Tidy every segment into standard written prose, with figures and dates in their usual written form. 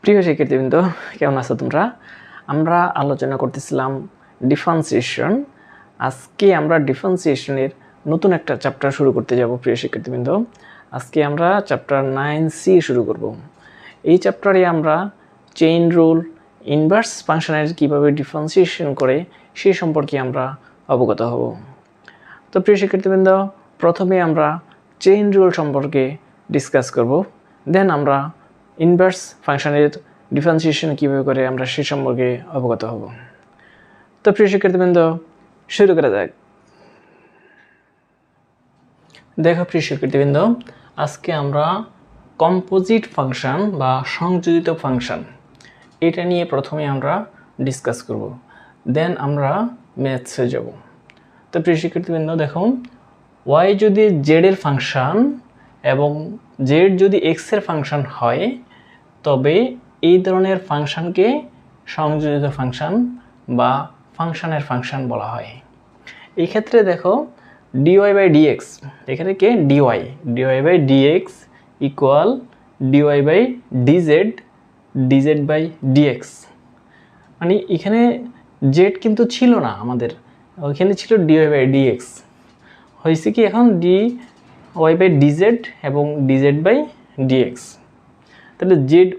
প্রিয় শিক্ষার্থীবৃন্দ, কেমন আছো তোমরা? আমরা আলোচনা করতেছিলাম ডিফারেন্সিয়েশন। আজকে আমরা ডিফারেন্সিয়েশনের নতুন একটা চ্যাপ্টার শুরু করতে যাব। প্রিয় শিক্ষার্থীবৃন্দ, আজকে আমরা চ্যাপ্টার 9C শুরু করব। এই চ্যাপ্টারে আমরা চেইন রুল, ইনভার্স ফাংশনের কীভাবে ডিফারেন্সিয়েশন করে সেই সম্পর্কে আমরা অবগত হব। তো প্রিয় শিক্ষার্থীবৃন্দ, প্রথমে আমরা চেইন রুল সম্পর্কে ডিসকাস করব, দেন আমরা ইনভার্স ফাংশনের ডিফারেন্সিয়েশন কীভাবে করে আমরা সে সম্পর্কে অবগত হব। তো প্রিয় শিক্ষার্থীবৃন্দ, শুরু করা যাক। দেখো প্রিয় শিক্ষার্থীবৃন্দ, আজকে আমরা কম্পোজিট ফাংশন বা সংযোজিত ফাংশন এটা নিয়ে প্রথমে আমরা ডিসকাস করব, দেন আমরা ম্যাথসে যাব। তো প্রিয় শিক্ষার্থীবৃন্দ, দেখুন, ওয়াই যদি জেড এর ফাংশন এবং জেড যদি এক্স এর ফাংশন হয়, তবে এই ধরনের ফাংশনকে সংযোজিত ফাংশন বা ফাংশনের ফাংশন বলা হয়। এই ক্ষেত্রে দেখো ডিওয়াই বাই ডিএক্স, এখানে কে dy, dy by dx equal dy by dz, dz by dx. মানে এখানে জেড কিন্তু ছিল না আমাদের, ওইখানে ছিল ডিওয়াই বাই ডিএক্স। হয়েছে কি এখন ডি ওয়াই বাই ডিজেড এবং ডিজেড বাই ডিএক্স। তাহলে জেড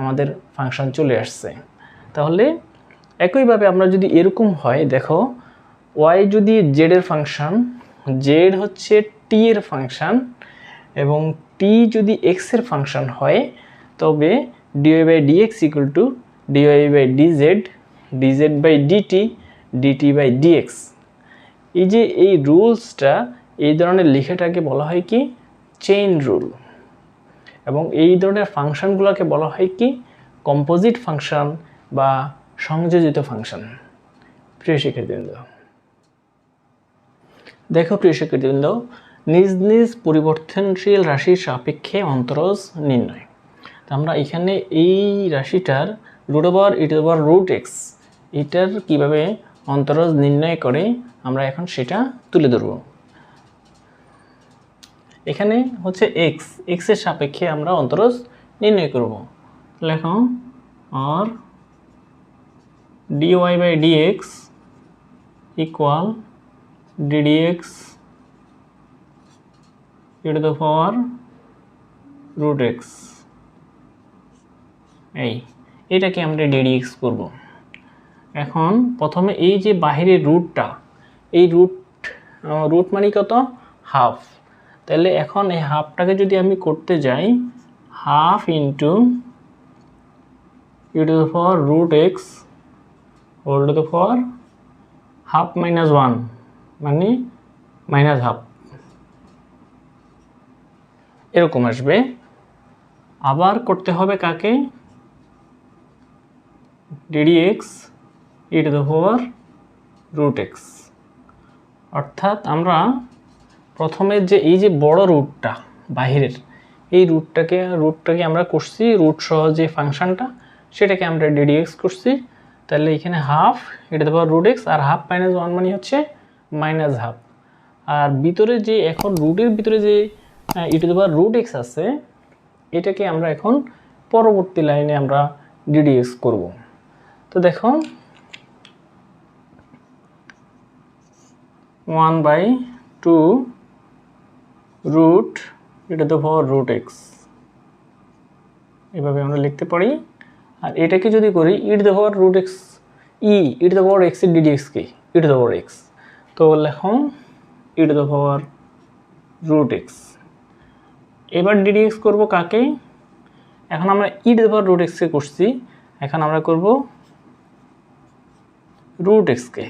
আমাদের ফাংশন চলে আসছে। তাহলে একইভাবে আমরা যদি এরকম হয়, দেখো ওয়াই যদি জেড এর ফাংশন, জেড হচ্ছে টি এর ফাংশন এবং টি যদি এক্স এর ফাংশন হয়, তবে dy by dx equal to dy by dz, dz by dt, dt by dx. এই যে এই রুলসটা, এই ধরনের লেখাটাকে বলা হয় কি চেইন রুল, এবং এই ধরনের ফাংশনগুলোকে বলা হয় কি কম্পোজিট ফাংশন বা সংযোজিত ফাংশন। প্রিয় শিক্ষার্থীবৃন্দ, দেখো প্রিয় শিক্ষার্থীবৃন্দ, নিজ নিজ পরিবর্তনশীল রাশির সাপেক্ষে অন্তরজ নির্ণয়। তো আমরা এখানে এই রাশিটার root over e to the power root x, এটার কীভাবে অন্তরজ নির্ণয় করে আমরা এখন সেটা তুলে ধরব। এখানে হচ্ছে এক্স, এক্সের সাপেক্ষে আমরা অন্তরজ নির্ণয় করব। লেখো আর dy by dx equal d dx e to the power root x. এটাকে আমরা ডিডিএক্স করব। এখন প্রথমে এই যে বাহিরের রুটটা, এই রুট মানে কত, হাফ। তাহলে এখন এই হাফটাকে যদি আমি করতে যাই, half into e to the power root x whole to the power half minus one, মানে মাইনাস হাফ, এরকম আসবে। আবার করতে হবে কাকে, ddx e to the power root x. অর্থাৎ আমরা প্রথমে যে এই যে বড় রুটটা বাহিরের, এই রুটটাকে আমরা করছি, রুট সহ যে ফাংশনটা সেটাকে আমরা ডিডিএক্স করছি। তাহলে এখানে half e to the power root x, আর হাফ মাইনাস ওয়ান মানে হচ্ছে মাইনাস হাফ। আর ভিতরে যে এখন রুটের ভিতরে যে e to the power root x আছে, এটাকে আমরা এখন পরবর্তী লাইনে আমরা ডিডিএক্স করব। তো দেখো 1/2 root e to the power root x, এভাবে আমরা লিখতে পারি। আর এটাকে যদি করি e to the power root x, e to the power x এর ডিডিএক্স কি e to the power x, তো লেখো e to the power root x. এবার ডিডিএক্স করব কাকে, এখন আমরা e to the power root এক্সকে করছি, এখন আমরা করব রুট এক্সকে,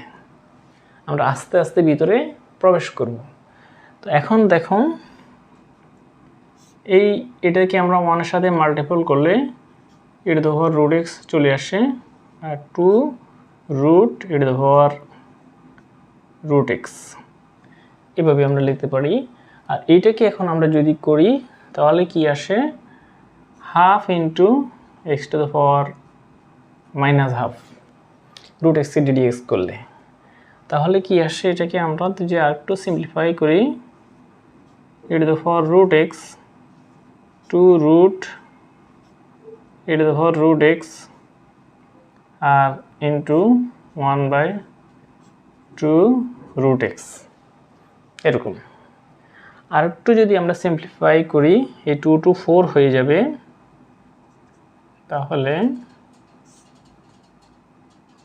আমরা আস্তে আস্তে ভিতরে প্রবেশ করব। তো এখন দেখো এটাকে আমরা ওয়ানের সাথে মাল্টিপল করলে e to the power root x চলে আসে, আর 2 root e to the power root x, এভাবে আমরা লিখতে পারি। আর এইটাকে এখন আমরা যদি করি তাহলে কি আসে, half into x to the power minus half, root এক্সকে ডিডিএক্স করলে তাহলে কি আসে, এটাকে আমরা যদি আর একটু সিম্পলিফাই করি, e to the power root x 2 root e to the power root x আর ইন্টু 1/2 root x এরকম। আর একটু যদি আমরা সিম্পলিফাই করি এই 2 to 4 হয়ে যাবে, তাহলে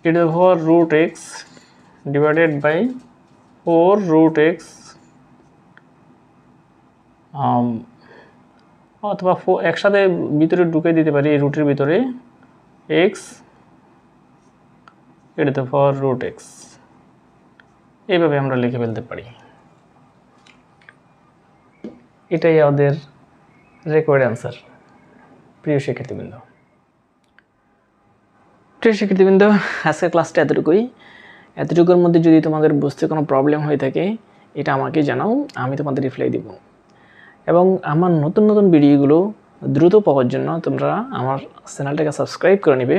e to the power root x divided by 4 root x অথবা একসাথে ভিতরে ঢুকে দিতে পারি এই রুটের ভিতরে x e to the power root x, এইভাবে আমরা লিখে ফেলতে পারি। এটাই আমাদের রেকোয়ার্ড অ্যান্সার। প্রিয় শিক্ষার্থীবৃন্দ, আজকের ক্লাসটা এতটুকুর মধ্যে যদি তোমাদের বুঝতে কোনো প্রবলেম হয়ে থাকে এটা আমাকে জানাও, আমি তোমাদের রিপ্লাই দিব। এবং আমার নতুন নতুন ভিডিওগুলো দ্রুত পাওয়ার জন্য তোমরা আমার চ্যানেলটাকে সাবস্ক্রাইব করে নেবে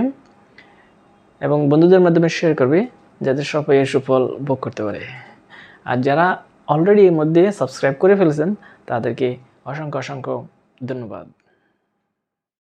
এবং বন্ধুদের মাধ্যমে শেয়ার করবে, যাতে সবাই এর সুফল ভোগ করতে পারে। আর যারা অলরেডি এর মধ্যে সাবস্ক্রাইব করে ফেলেছেন তাদেরকে অসংখ্য ধন্যবাদ।